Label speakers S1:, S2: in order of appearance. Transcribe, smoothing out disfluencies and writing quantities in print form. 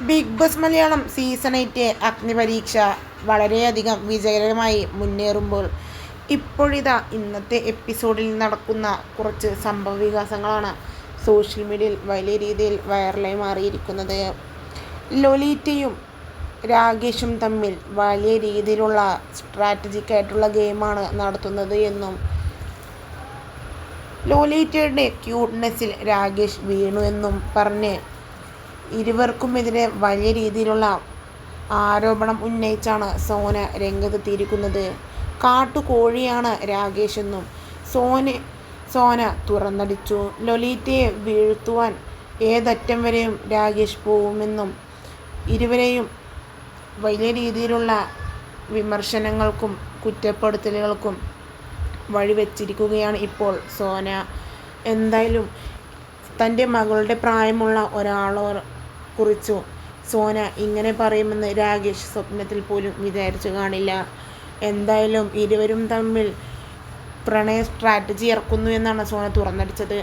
S1: Big boss Malayalam season 8 അഗ്നിപരീക്ഷ വളരെയധികം വിജയകരമായി മുന്നേറുമ്പോൾ ഇപ്പോഴിതാ ഇന്നത്തെ എപ്പിസോഡിൽ നടക്കുന്ന കുറച്ച് സംഭവവികാസങ്ങളാണ് സോഷ്യൽ മീഡിയയിൽ വലിയ രീതിയിൽ വൈറലായി മാറിയിരിക്കുന്നത്. ലൊലീറ്റയും രാകേഷും തമ്മിൽ വലിയ രീതിയിലുള്ള സ്ട്രാറ്റജിക് ആയിട്ടുള്ള ഗെയിമാണ് നടത്തുന്നത് എന്നും ലൊലീറ്റയുടെ ക്യൂട്ട്നെസ്സിൽ രാകേഷ് വീണു എന്നും പറഞ്ഞ് ഇരുവർക്കുമെതിരെ വലിയ രീതിയിലുള്ള ആരോപണം ഉന്നയിച്ചാണ് സോന രംഗത്തെത്തിയിരിക്കുന്നത്. കാട്ടുകോഴിയാണ് രാകേഷ് എന്നും സോന തുറന്നടിച്ചു. ലൊലീറ്റയെ വീഴ്ത്തുവാൻ ഏതറ്റം വരെയും രാകേഷ് പോവുമെന്നും ഇരുവരെയും വലിയ രീതിയിലുള്ള വിമർശനങ്ങൾക്കും കുറ്റപ്പെടുത്തലുകൾക്കും വഴിവെച്ചിരിക്കുകയാണ് ഇപ്പോൾ സോന. എന്തായാലും തൻ്റെ മകളുടെ പ്രായമുള്ള ഒരാളോ കുറിച്ചു സോന ഇങ്ങനെ പറയുമെന്ന് രാകേഷ് സ്വപ്നത്തിൽ പോലും വിചാരിച്ചു കാണില്ല. എന്തായാലും ഇരുവരും തമ്മിൽ പ്രണയ സ്ട്രാറ്റജി ഇറക്കുന്നു എന്നാണ് സോന തുറന്നടിച്ചത്.